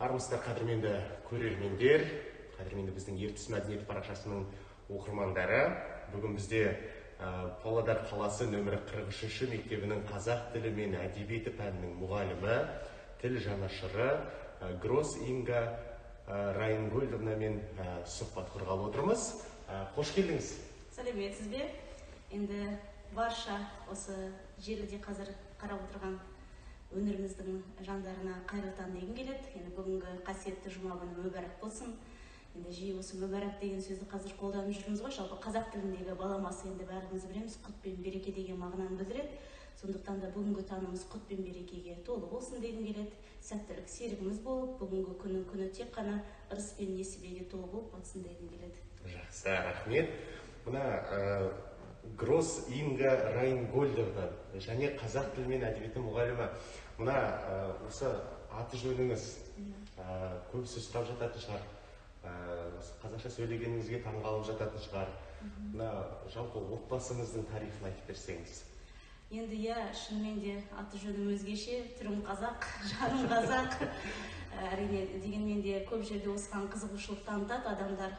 Армысыздар қадірменді көрермендер, қадірменді біздің ертіс мәдениет парақшасының оқырмандары. Бүгін бізде Павлодар қаласы нөмірі 43 мектебінің қазақ тілі мен әдебиеті пәнінің мұғалімі, тіл жанашыры Гросс Инга Райнгольдовнамен сұхбат құрғалы отырмыз. Қош келдіңіз. Сәлеметсіз бе? Енді барша осы желіде қазір қарап отырған өнеріміздің жандарына қайырлы таң дегім келеді. Енді бүгінгі қасиетті жұма күні мүбәрак болсын. Енді жиі осы мүбәрак деген сөзді қазір қолданып жүрміз ғой. Жалпы қазақ тіліндегі баламасы енді бәріміз білеміз, құт пен береке деген мағынаны білдіреді. Сондықтан да бүгінгі таңымыз құт пен берекеге толы болсын дегім келеді. Сәттілік серігіміз болып, бүгінгі күннің күні тек қана ырыс пен несібеге толы болып батсын дегім келеді. Жақсы, рахмет. Мына Гросс Инга Райнгольдовна және қазақ тілі мен әдебиеті мұғалімі. Мына осы аты жөніңіз көбісі сұрап жататын шығар. Қазақша сөйлегеніңізге таңғалып жататын шығар. Мына жалпы отбасыңыздың тарихын айтып берсеңіз. Енді шынымен де аты жөнім өзгеше, түрім қазақ, жаным қазақ. Әрине, дегенмен де көп жерде осыған қызығушылық танытады адамдар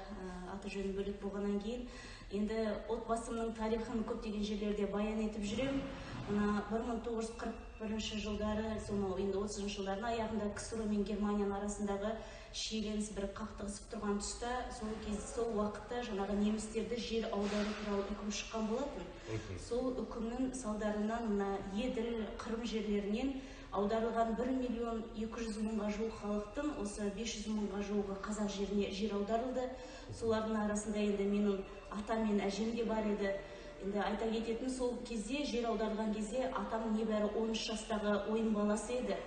аты жөнім бөлек болғаннан кейін. Енді отбасымның тарихын көптеген жерлерде баян етіп жүрем. 1941 жылдары, сонау 30 жылдардың аяғында КСР мен Германияның арасындағы шиеленіс бір қақтығысып тұрған тұста, сол уақытта жаңағы немістерді жер аудару туралы үкім шыққан болатын. Сол үкімнің салдарынан Еділ, Қырым жерлерінен аударылған 1.200.000-ға жуық халықтың осы 500.000-ға жуығы қазақ жеріне жер аударылды. Солардың арасында енді менің атам мен әжем де бар еді. Енді айта кететін, сол кезде жер аударылған кезде атам небәрі 13 жастағы ойын баласы еді.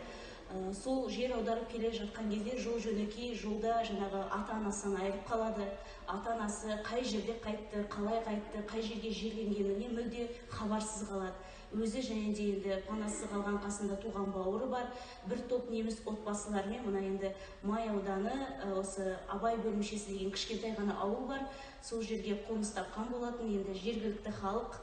Сол жер аударып келе жатқан кезде жол жөнекей жолда жаңағы ата-анасынан айырып қалады. Ата-анасы қай жерде қайтты, қалай қайтты, қай жерге жерленгеніне мүлде хабарсыз қалады. Өзі және де енді панасыз қалған қасында туған бауыры бар. Бір топ неміс отбасылармен, мына енді Май ауданы, осы Абай бөлімшесі деген кішкентай ғана ауыл бар. Сол жерге қоныс тапқан болатын. Енді жергілікті халық,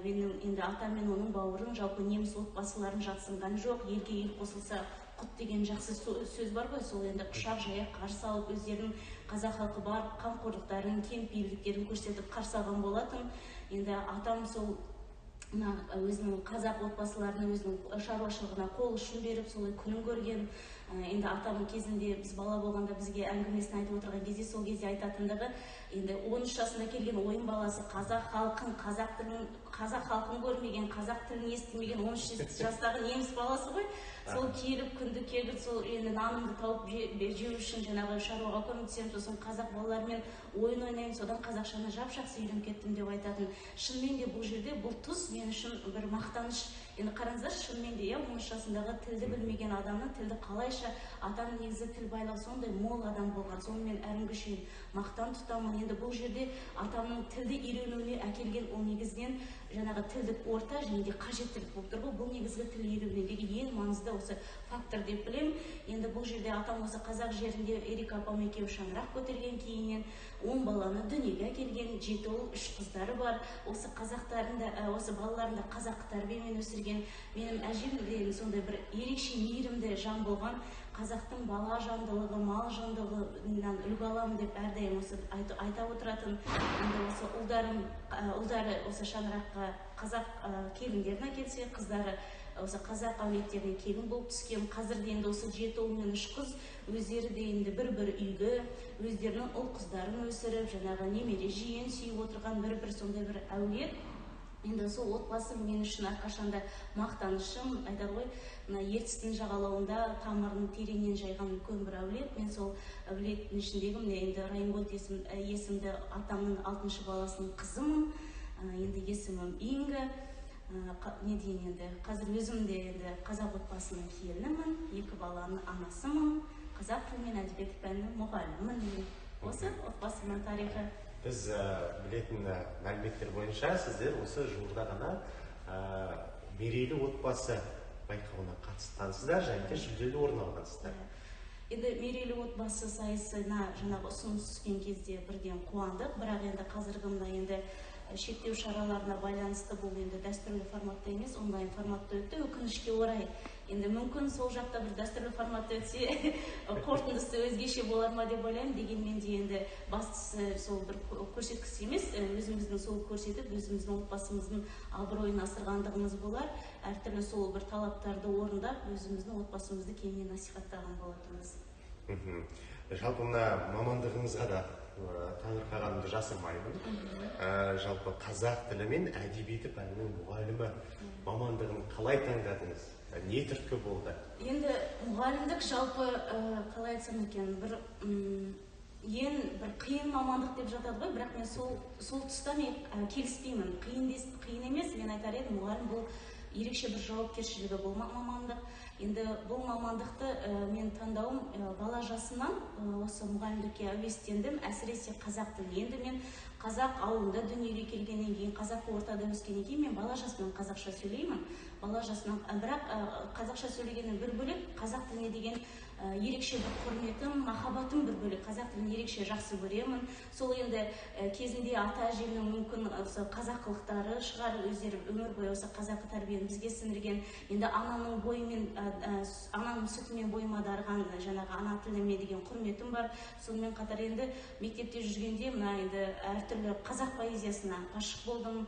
менің енді атам мен оның бауырын, жалпы неміс отбасыларын жатсынған жоқ. Елге ел қосылса құт деген жақсы сөз бар ғой. Сол енді құшақ жая қарсы алып, өздерінің қазақ халқы бар қамқорлықтарын, кеңпейілдіктерін көрсетіп қарсы алған болатын. Енді атам сол өзінің қазақ отбасыларының өзінің шаруашылығына қол ұшын беріп, солай күнін көрген. Енді атам кезінде біз бала болғанда бізге әңгімесін айтып отырған кезде, сол кезде айтатындығы, енді 13 жасында келген ойын баласы қазақ халқын көрмеген, қазақ тілін естімеген 13 жастағы неміс баласы ғой. Сол келіп, күнді кегіп, сол енді нанымды тауып жеу үшін жаңағы шаруаға көмектесем, сосын қазақ балалармен ойын ойнаймын, содан қазақшаны жап-жақсы үйреніп кеттім деп айтатын. Шынымен де бұл жерде бұл тұс мен үшін бір мақтаныш. Енді қараңыздар, шынымен де 13 жасындағы тілді білмеген адамның тілді қалайша, атам негізі тіл байлығы сондай мол адам болған, сонымен әрінгі шейін мақтан тұтамын. Енді бұл жерде атамның тілді үйренуіне әкелген ол негізінен жаңағы тілдік орта және де қажеттілік болып тұр ғой. Бұл негізгі тіл үйренудегі ең маңызды осы фактор деп білем. Енді бұл жерде атам осы қазақ жерінде Ерика апам екеуі шаңырақ көтерген, кейіннен 10 баланы дүниеге әкелген, 7 ұл, 3 қыздары бар. Осы осы балаларында қазақ тәрбиемен өсірген. Менің әжем де сондай бір ерекше мейірімді жан болған. Қазақтың бала жандылығы, мал жандылығынан үлгі аламын деп әрдайым осы айта отыратын. Енді осы ұлдары осы шаңыраққа қазақ келіндерін әкелсе, қыздары осы қазақ әулеттеріне келін болып түскен. Қазірде енді осы 7 ұл мен 3 қыз өздері де енді бір үйге өздерінің ұл қыздарын өсіріп, жаңағы немере жиен сүйіп отырған бір сондай бір әулет. Енді сол отбасым мен үшін әрқашанда мақтанышым, айтады ғой, ертістің жағалауында тамырын тереңнен жайған үлкен бір әулет. Мен сол әулеттің ішіндегі енді Райнгольд есімді атамның 6-шы баласының қызымын. Енді есімім Инга. Не дейін, енді қазір өзім де енді қазақ отбасының келінімін, 2 баланың анасымын, қазақ тілі мен әдебиеті пәнінің мұғалімімін. Осы отбасымның тарихы. Біз білетін мәліметтер бойынша сіздер осы жуырда ғана мерейлі отбасы байқауына қатысқансыздар, және де жүлделі орын алғансыздар. Енді мерейлі отбасы сайысына жаңағы ұсыныс түскен кезде бірден қуандық, бірақ енді қазіргі мына енді шектеу шараларына байланысты бұл енді дәстүрлі форматта емес, онлайн форматта өтті. Өкінішке орай, енді мүмкін сол жақта бір дәстүрлі форматта өтсе, қорытындысы өзгеше болар ма деп ойлаймын. Дегенмен де енді бастысы сол бір көрсеткіш емес, өзіміздің сол көрсетіп, өзіміздің отбасымыздың абыройын асырғандығымыз болар. Әртүрлі сол бір талаптарды орындап, өзіміздің отбасымызды кеңінен насихаттаған болатынбыз. Жалпы мына мамандығыңызға да таңырқағанымды жасырмаймын. Жалпы қазақ тілі мен әдебиеті пәнінің мұғалімі мамандығын қалай таңдадыңыз? Не түрткі болды? Енді мұғалімдік жалпы қалай айтсам екен, бір қиын мамандық деп жатады ғой, бірақ мен сол тұста мен келіспеймін. Қиын емес, мен айтар едім, мұғалім бұл ерекше бір жауапкершілігі бұл мамандық. Енді бұл мамандықты мен таңдауым бала жасымнан осы мұғалімдікке әуестендім, әсіресе қазақ тілі. Енді мен қазақ ауылында дүниеге келгеннен кейін, қазақ ортада өскеннен кейін мен бала жасымнан қазақша сөйлеймін. Бала жасымнан, бірақ қазақша сөйлегеннен бір бөлек, қазақ тіліне деген ерекше бір құрметім, махаббатым бір бөлек. Қазақ тілін ерекше жақсы көремін. Сол енді кезінде ата әжемнің мүмкін осы қазақылықтары шығар, өздері өмір бойы осы қазақы тәрбиені бізге сіңірген. Енді ананың бойымен, ананың сүтімен бойыма дарыған жаңағы ана тіліме деген құрметім бар. Сонымен қатар енді мектепте жүргенде мына енді әртүрлі қазақ поэзиясына ғашық болдым,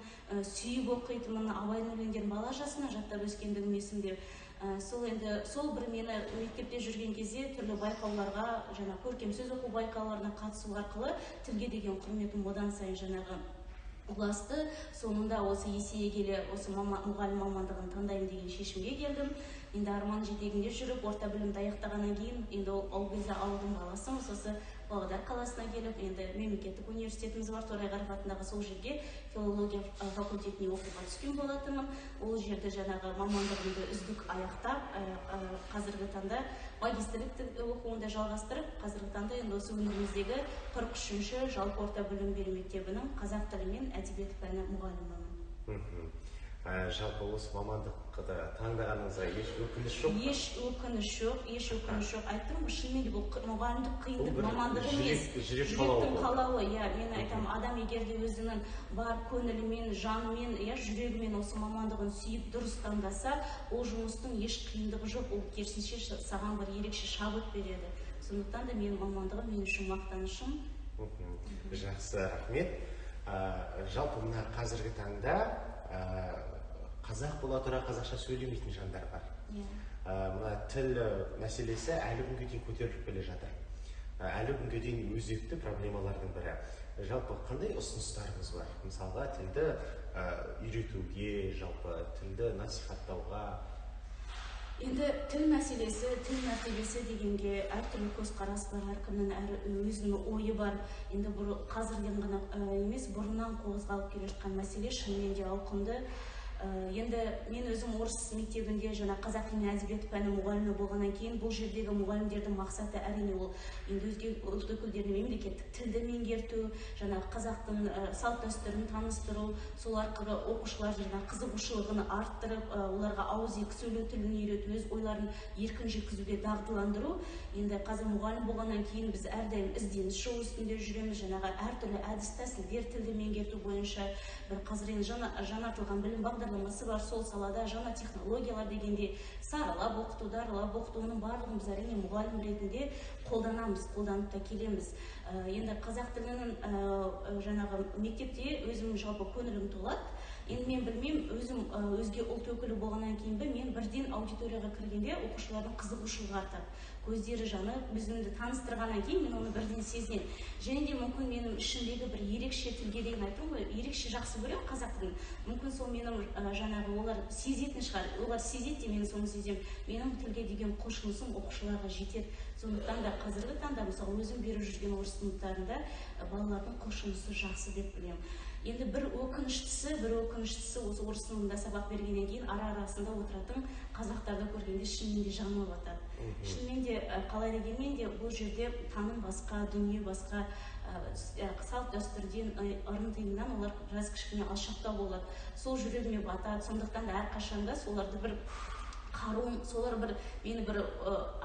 сүйіп оқитынмын, Абайдың өлеңдерін бала жасымнан жаттап өскендігім есімде. Сол бір мені мектепте жүрген кезде түрлі байқауларға, жаңа көркем сөз оқу байқауларына қатысу арқылы тілге деген құрметім одан сайын жаңағы ұласты. Соңында осы есейе келе осы мұғалім мамандығын таңдаймын деген шешімге келдім. Енді арман жетегінде жүріп, орта білімді аяқтағаннан кейін, енді ол кезде ауылдың баласымыз, осы Павлодар қаласына келіп, енді мемлекеттік университетіміз бар, Торай Ғариф атындағы, сол жерге филология факультетіне оқуға түскен болатынмын. Ол жерде жаңағы мамандығымды үздік аяқтап, қазіргі таңда магистрлік оқуында жалғастырып, қазіргі таңда енді осы өңіріміздегі 43-ші жалпы орта білім беру мектебінің қазақ тілі мен әдебиеті пәні мұғалімімін. Жалпы осы мамандықты таңдағаныңызға еш өкініш жоқ? Еш өкініш жоқ. Айттым ғой, шынымен де бұл мұғалімдік қиындық мамандық емес. Жүректің қалауы. Мен айтам, адам егер де өзінің бар көңілімен, жанымен, жүрегімен осы мамандығын сүйіп дұрыс таңдаса, ол жұмыстың еш қиындығы жоқ. Ол керісінше саған бір ерекше шабыт береді. Сондықтан да менің мамандығым мен үшін мақтанышым. Жақсы, рахмет. Жалпы мына қазіргі таңда қазақ бола тұра қазақша сөйлемейтін жандар бар. Мына тіл мәселесі әлі күнге дейін көтеріліп келе жатыр. Әлі күнге дейін өзекті проблемалардың бірі. Жалпы қандай ұсыныстарыңыз бар? Мысалға тілді үйретуге, жалпы тілді насихаттауға? Енді тіл мәселесі, тіл мәртебесі дегенге әртүрлі көзқарас бар, әркімнің өзінің ойы бар. Енді қазірден ғана емес, бұрыннан қозғалып келе жатқан мәселе шынымен де ауқымды. Енді мен өзім орыс мектебінде жаңа қазақ тілі мен әдебиеті пәні мұғалімі болғаннан кейін, бұл жердегі мұғалімдердің мақсаты әрине ол енді өзге ұлт өкілдеріне мемлекеттік тілді меңгерту, жаңа қазақтың салт дәстүрін таныстыру, сол арқылы оқушылар жаңа қызығушылығын арттырып, оларға ауызекі сөйлеу тілін үйрету, өз ойларын еркін жеткізуге дағдыландыру. Енді қазір мұғалім болғаннан кейін біз әрдайым ізденіс жол үстінде жүреміз, жаңағы әртүрлі әдіс тәсілдер тілді меңгерту бойынша. Бір қазір енді жаңартылған білім бағдарламасы бар, сол салада жаңа технологиялар дегенде саралап оқыту, даралап оқыту, оның барлығын біз әрине мұғалім ретінде қолданамыз, қолданып та келеміз. Енді қазақ тілінің жаңағы мектепте өзім жалпы көңілім толады. Енді мен білмеймін, өзім өзге ұлт өкілі болғаннан кейін мен бірден аудиторияға кіргенде оқушылардың қызығушылығы артады. Көздері жанып, өзімді таныстырғаннан кейін мен оны бірден сезінемін. Және де мүмкін менің ішімдегі бір ерекше тілге деген айтам ғой, ерекше жақсы көремін қазақ тілін. Мүмкін сол менің жаңағы олар сезетін шығар, олар сезеді де мен соны сеземін. Менің тілге деген құлшынысым оқушыларға жетеді. Сондықтан да қазіргі таңда мысалы өзім беріп жүрген орыс сыныптарында балалардың құлшынысы жақсы деп білемін. Енді бір өкініштісі осы орыс сыныбында сабақ бергеннен кейін арасында отыратын қазақтарды көргенде шынымен де жаныма батады. Шынымен де қалай дегенмен де бұл жерде таным басқа, дүние басқа, салт дәстүрден, ырым тыйымнан олар біраз кішкене алшақтау болады. Сол жүрегіме батады. Сондықтан да әрқашанда соларды бір қаруым, солар бір мені бір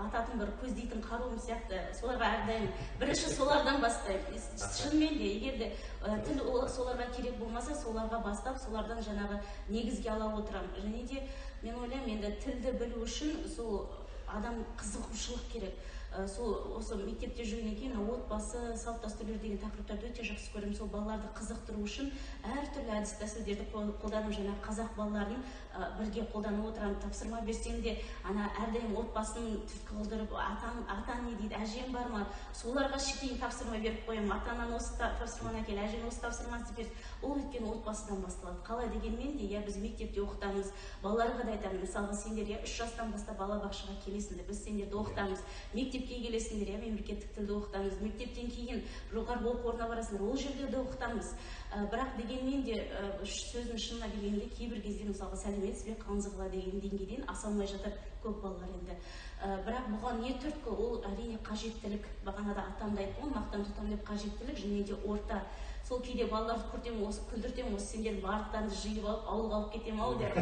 ататын бір көздейтін қаруым сияқты, соларға әрдайым бірінші солардан бастаймын. Шынымен де егер де тіл соларға керек болмаса, соларға бастап, солардан жаңағы негізге ала отырамын. Және де мен ойлаймын, енді тілді білу үшін сол адам қызығушылық керек. Осы мектепте жүргеннен кейін отбасы, салт дәстүрлер деген тақырыптарды өте жақсы көремін. Сол балаларды қызықтыру үшін әртүрлі әдіс тәсілдерді қолданып, жаңа қазақ балаларын бірге қолданып отырамын. Тапсырма берсем де, әрдайым отбасын түпкі қылдырып, атаң не дейді, әжең бар ма? Соларға шетейін тапсырма беріп қоямын. Атаңнан осы тапсырманы әкел, әжең осы тапсырманы істеп. Ол өйткені отбасыдан басталады. Қалай дегенмен де, біз мектепте оқытамыз, балаларға да айтамын. Мысалға, сендер 3 жастан бастап балабақшаға келесіңдер, біз сендерді оқытамыз. Мектепке келесіңдер, мемлекеттік тілді оқытамыз. Мектептен кейін жоғарғы оқу орнына барасыңдар, ол жерде де оқытамыз. Бірақ дегенмен де сөздің шынына келгенде кейбір кезде мысалға сәлеметсіз бе, қалыңыз қалай деген деңгейден аса алмай жатыр көп балалар енді. Бірақ бұған не түрткі? Ол әрине қажеттілік. Бағанада атам да айтты ғой, мақтан тұтам деп қажеттілік, және де орта. Сол кейде балаларды күлдіртем, осы сендердің барлықтарыңды жиып алып, ауылға алып кетем ау деп.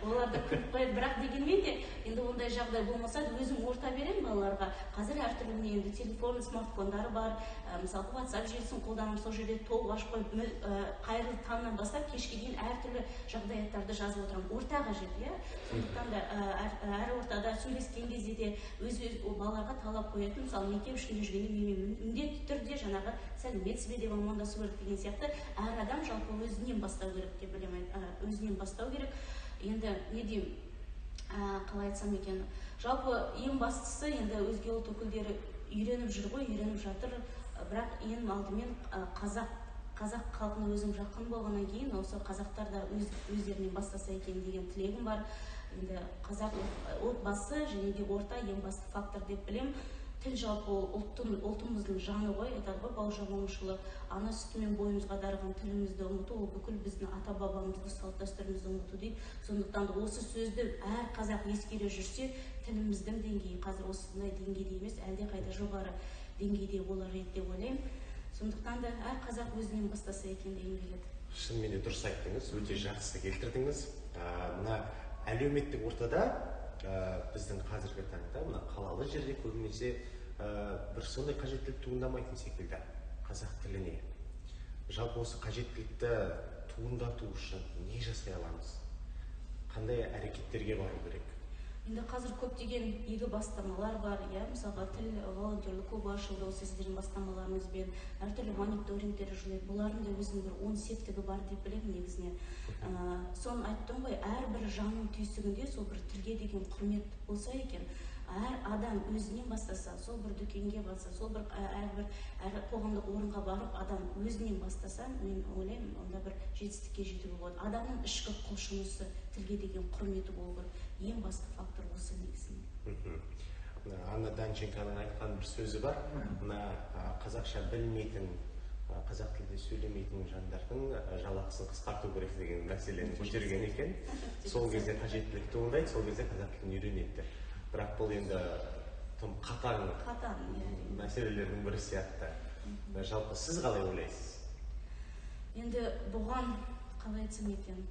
Оларды күліп қояды. Бірақ дегенмен де енді ондай жағдай болмаса, өзім орта беремін балаларға. Қазір әртүрлі енді телефон, смартфондары бар. Мысалы, WhatsApp желісін қолданамын, сол жерде толық ашып қойып, қайырлы таңнан бастап кешке дейін әртүрлі жағдаяттарды жазып отырамын. Ортаға жер, сондықтан да әр ортада сөйлескен кезде де өз балаларға талап қоятын, мысалы, мектеп ішінде жүргенде мен міндетті түрде жаңағы сәлеметсіз бе деп амандасу керек деген сияқты, әр адам жалпы өзінен бастау керек деп білемін, өзінен бастау керек. Енді не деймін, қалай айтсам екен, жалпы ең бастысы енді өзге ұлт өкілдері үйреніп жүр ғой, үйреніп жатыр, бірақ ең алдымен қазақ халқына өзім жақын болғаннан кейін, осы қазақтар да өздерінен бастаса екен деген тілегім бар. Енді қазақ отбасы және де орта ең басты фактор деп білемін. Тіл жалпы ұлтымыздың жаны ғой, айтады ғой Бауыржан Момышұлы, ана сүтімен бойымызға дарыған тілімізді ұмыту, ол бүкіл біздің ата-бабамызды, салт дәстүрімізді ұмыту дейді. Сондықтан да осы сөзді әр қазақ ескере жүрсе, тіліміздің деңгейі қазір осындай деңгейде емес, әлде қайда жоғары деңгейде болар еді деп ойлаймын. Сондықтан да әр қазақ өзінен бастаса екен дегім келеді. Шынымен де дұрыс айттыңыз, өте жақсы келтірдіңіз. Мына әлеуметтік ортада біздің қазіргі таңда мына қалалы жерде көбінесе бір сондай қажеттілік туындамайтын секілді қазақ тіліне. Жалпы осы қажеттілікті туындату үшін не жасай аламыз? Қандай әрекеттерге бару керек? Енді қазір көптеген игі бастамалар бар, мысалға тіл волонтерлік клубы ашылды, осы сіздердің бастамаларыңызбен, әртүрлі мониторингтер жүреді, бұлардың да өзінің бір 10 септігі бар деп білемін негізінен. Соны айттым ғой, әрбір жанның түйсігінде сол бір тілге деген құрмет болса екен, әр адам өзінен бастаса, сол бір дүкенге барса, сол бір әр қоғамдық орынға барып, адам өзінен бастаса, мен ойлаймын, онда бір жетістікке жетуге болады. Адамның ішкі құлшынысы, тілге деген құрметі болу керек. Ең басты фактор осы негізінен. Анна Данченконың айтқан бір сөзі бар. Мына қазақша білмейтін, қазақ тілде сөйлемейтін жандардың жалақысын қысқарту керек деген мәселені көтерген екен. Сол кезде қажеттілік туындайды, сол кезде қазақ тілін үйренеді. Бірақ бұл енді тым қатаң мәселелердің бірі сияқты. Жалпы сіз қалай ойлайсыз? Енді бұған қалай айтсам екен,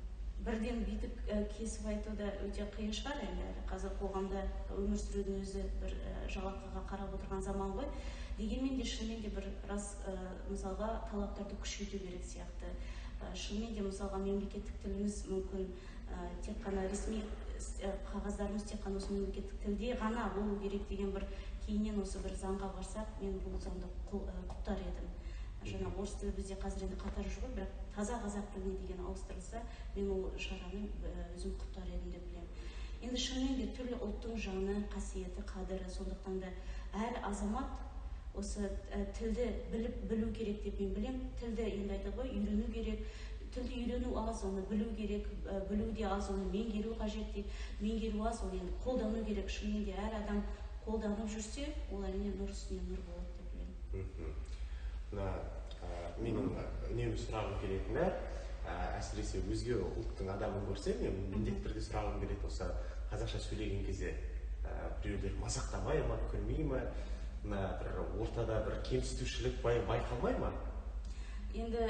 бірден бүйтіп кесіп айту да өте қиын шығар. Енді қазір қоғамда өмір сүрудің өзі бір жалақыға қарап отырған заман ғой. Дегенмен де шынымен де бір рас мысалға талаптарды күшейту керек сияқты. Шынымен де мысалға мемлекеттік тіліміз мүмкін тек қана ресми қағаздарымыз тек қана осы мемлекеттік тілде ғана болу керек деген бір кейіннен осы бір заңға барсақ, мен бұл заңды құптар едім. Жаңа орыс тілі бізде қазір енді қатар жүр, бірақ таза қазақ тіліне деген ауыстырылса, мен ол шараны өзім құптар едім деп білемін. Енді шынымен де түрлі ұлттың жаны, қасиеті, қадірі, сондықтан да әр азамат осы тілді білу керек деп мен білемін. Тілді енді айтады ғой, үйрену керек. Тілді үйрену аз, оны білу керек, білу де аз, оны меңгеру қажет дейді. Меңгеру аз, оны енді қолдану керек. Шынымен де әр адам қолданып жүрсе, ол әрине нұр үстіне нұр болады деп білемін. Менің үнемі сұрағым келетіні, әсіресе өзге ұлттың адамын көрсем, мен міндетті түрде сұрағым келеді, осы қазақша сөйлеген кезде біреулер мазақтамай ма, күлмей ма, ортада бір кемсітушілік байқалмай ма? Енді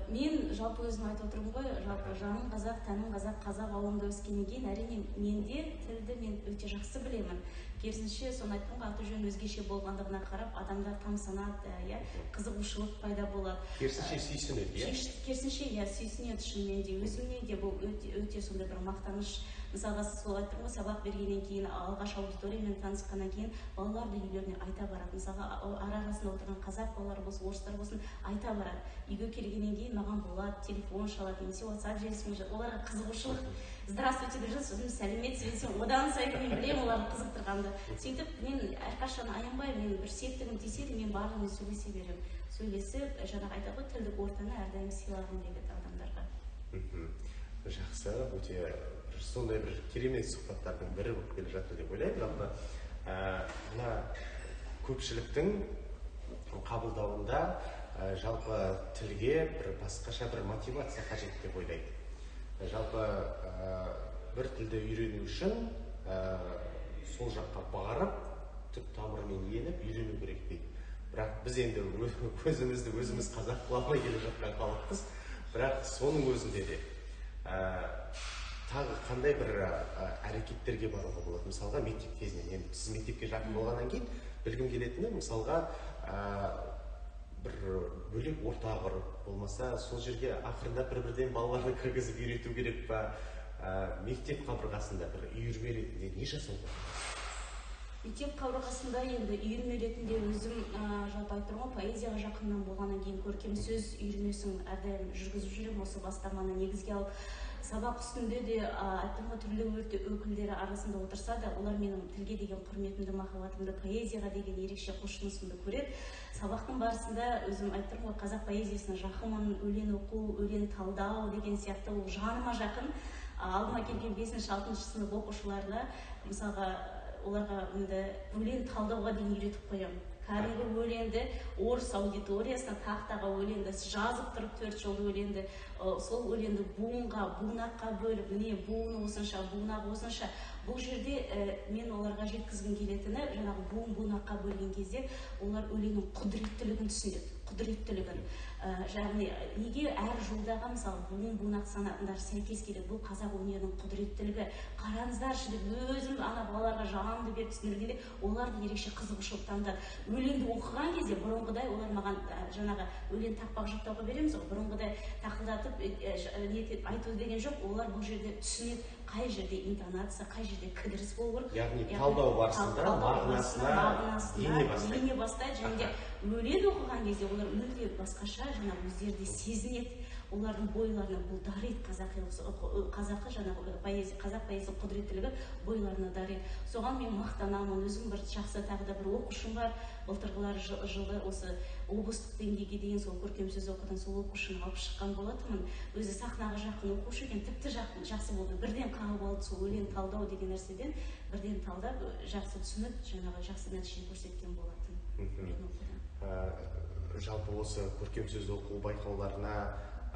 мен жалпы өзім айтып отырмын ғой, жалпы жаным қазақ, тәнім қазақ, қазақ ауылында өскеннен кейін әрине менде тілді мен өте жақсы білемін. Керісінше соны айттым ғой, аты жөні өзгеше болғандығына қарап адамдар тамсанады, иә, қызығушылық пайда болады. Керісінше сүйсінеді, иә? Керісінше иә, сүйсінеді шынымен де, өзімнен де бұл өте сондай бір мақтаныш. Мысалға сіз сол айттым ғой, сабақ бергеннен кейін, алғаш аудиториямен танысқаннан кейін балалар да үйлеріне айта барады. Мысалға арасында отырған қазақ балалары болсын, орыстар болсын, айта барады. Үйге келгеннен кейін маған болады, телефон шалады, немесе WhatsApp желісімен, оларға қызығушылық. Здравствуйте деп жатыр, сәлеметсіз бе, одан сайын мен білемін оларды қызықтырғанды. Сөйтіп мен әрқашан аянбаймын, мен бір септігім тисе де мен барлығымен сөйлесе беремін. Сөйлесіп, жаңағы айтады ғой, тілдік ортаны әрдайым сыйлағым келеді адамдарға. Жақсы, өте сондай бір керемет сұхбаттардың бірі болып келе жатыр деп ойлаймын. Жалпы мына көпшіліктің қабылдауында жалпы тілге бір басқаша бір мотивация қажет деп ойлайды. Жалпы бір тілді үйрену үшін сол жаққа барып, түп тамырымен еніп үйрену керек дейді. Бірақ біз енді өзімізді өзіміз қазақ қыла алмай келе жатқан халықпыз. Бірақ соның өзінде де тағы қандай бір әрекеттерге баруға болады? Мысалға мектеп кезінен, енді сіз мектепке жақын болғаннан кейін білгім келетіні, мысалға бір бөлек орта құрып, болмаса сол жерге ақырында бір-бірден балаларды кіргізіп үйрету керек па, мектеп қабырғасында бір үйірме ретінде не жасау керек? Мектеп қабырғасында енді үйірме ретінде өзім жалпы айтып тұрмын, поэзияға жақыннан болғаннан кейін көркем сөз үйірмесін әрдайым жүргізіп жүремін. Осы бастаманы негізге алып, сабақ үстінде де айттым ғой, түрлі өкілдері арасында отырса да, олар менің тілге деген құрметімді, махаббатымды, поэзияға деген ерекше құлшынысымды көреді. Сабақтың барысында өзім айттым ғой, қазақ поэзиясына жақынмын, өлең оқу, өлең талдау деген сияқты ол жаныма жақын. Алдыма келген 5-6 сынып оқушыларына, мысалға, оларға өлең талдауға дейін үйретіп қоямын. Кәдімгі өлеңді орыс аудиториясына тақтаға өлеңді жазып тұрып 4 жолды өлеңді, сол өлеңді буынға, буынаққа бөліп, міне буыны осынша, буынағы осынша. Бұл жерде мен оларға жеткізгім келетіні, жаңағы буын-буынаққа бөлген кезде олар өлеңнің құдіреттілігін түсінеді, құдіреттілігін. Яғни неге әр жолдағы мысалы буын-буынақ санатындар сәйкес келеді? Бұл қазақ өнерінің құдіреттілігі. Қараңыздаршы деп өзім ана балаларға жанымды беріп түсіндіргенде, олар да ерекше қызығушылық танытады. Өлеңді оқыған кезде бұрынғыдай олар маған жаңағы өлең тақпақ жаттауға береміз ғой, бұрынғыдай тақылдатып айту деген жоқ. Олар бұл жерде түсінеді, қай жерде интонация, қай жерде кідіріс болу керек. Яғни талдау барысында мағынасына ене бастайды, және де өлең оқыған кезде олар мүлде басқаша жаңағы өздері де сезінеді. Олардың бойларына бұл дариды, қазақы жаңағы қазақ поэзия құдіреттілігі бойларына дариды. Соған мен мақтанамын. Өзім бір жақсы тағы да бір оқушым бар. Былтырғылар жылы осы облыстық деңгейге дейін сол көркем сөз оқыдан сол оқушыны алып шыққан болатынмын. Өзі сахнаға жақын оқушы екен, тіпті жақсы болды. Бірден қағып алды сол өлең талдау деген нәрседен, бірден талдап жақсы түсініп, жаңағы жақсы нәтиже көрсеткен болатын. Жалпы осы көркем сөз оқу байқауларына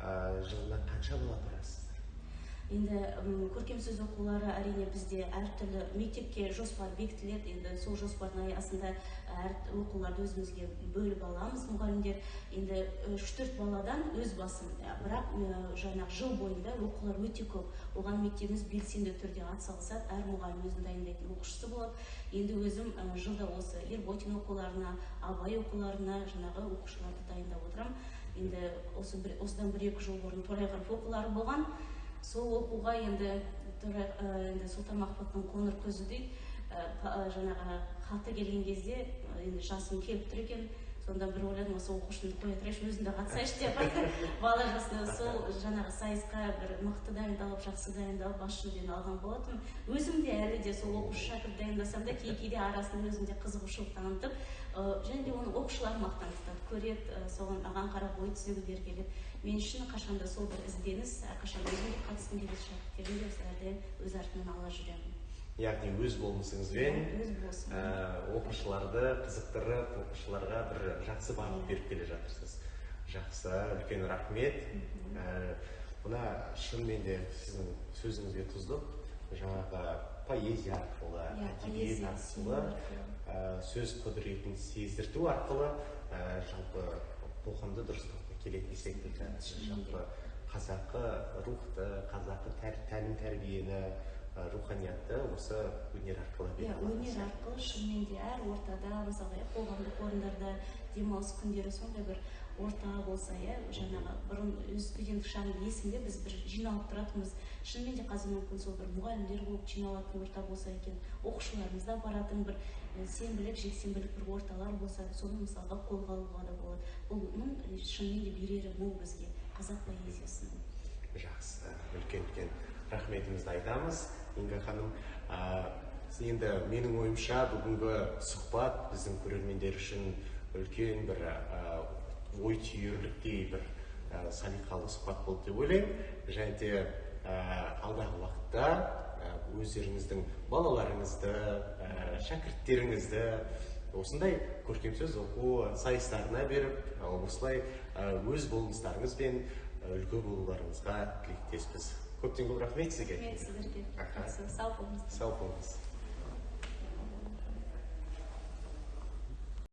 жылына қанша бала барасыздар? Енді көркем сөз оқулары әрине бізде әртүрлі мектепке жоспар бекітіледі. Енді сол жоспардың аясында оқуларды өзімізге бөліп аламыз. Мұғалімдер енді 3-4 баладан өз басым. Бірақ жаңағы жыл бойында оқулар өте көп. Оған мектебіміз белсенді түрде атсалысады. Әр мұғалім өзін дайындайтын оқушысы болады. Енді өзім жылда осы Ерботин оқуларына, Абай оқуларына жаңағы оқушыларды дайындап отырамын. Енді осыдан 1-2 жыл бұрын Торайғыров оқулары болған. Сол оқуға енді Сұлтан Махмұттың қоңыр көзі дейді, жаңағы хаты келген кезде енді жасым келіп тұр екен. Сонда бір ойладым, осы оқушыны қоя тұрайыншы, өзім де қатысайыншы деп бала жасында сол жаңағы сайысқа бір мықты дайындалып, жақсы дайындалып, бас жүлдені алған болатын. Өзім де әлі де сол оқушы шәкірт дайындасам да кейде арасында өзім де қызығушылық танытып, және де оны оқушылар мақтан тұтады, көреді, соған аған қарап ой түзегілері келеді. Мен үшін қашанда сол бір ізденіс, қашан өзім де қатысқым келеді, шәкірттерім де осылардан өз артынан ала жүремін. Яғни өз болмысыңызбен оқушыларды қызықтырып, оқушыларға бір жақсы бағыт беріп келе жатырсыз. Жақсы, үлкен рахмет. Мына шынымен де сіздің сөзіңізге тұздық, жаңағы поэзия арқылы, әдебиет арқылы, сөз құдіретін сездірту арқылы жалпы қоғамды дұрыстау келетін секілді. Жалпы қазақы рухты, қазақы тәлім тәрбиені, руханиятты осы өнер арқылы бере аласыз. Өнер арқылы шынымен де әр ортада, мысалы қоғамдық орындарда демалыс күндері сондай бір орта болса, жаңағы бұрын студенттік шағында есімде біз бір жиналып тұратынбыз. Шынымен де қазір мүмкін сол бір мұғалімдер болып жиналатын орта болса екен, оқушыларымыз да баратын бір сенбілік, жексенбілік бір орталар болса, соны мысалға қолға алуға да болады. Бұның шынымен де берері мол бізге қазақ поэзиясының. Жақсы, үлкен рахметімізді айтамыз. Инга ханым, енді менің ойымша бүгінгі сұхбат біздің көрермендер үшін үлкен бір ой түйерліктей бір салиқалы сұхбат болды деп ойлаймын. Және де алдағы уақытта өздеріңіздің балаларыңызды, шәкірттеріңізді осындай көркемсөз оқу сайыстарына беріп, осылай өз болмыстарыңызбен үлгі болуларыңызға тілектеспіз. Көптен көп рахмет сізге. Рахмет сіздерге. Сау болыңыз. Сау болыңыз.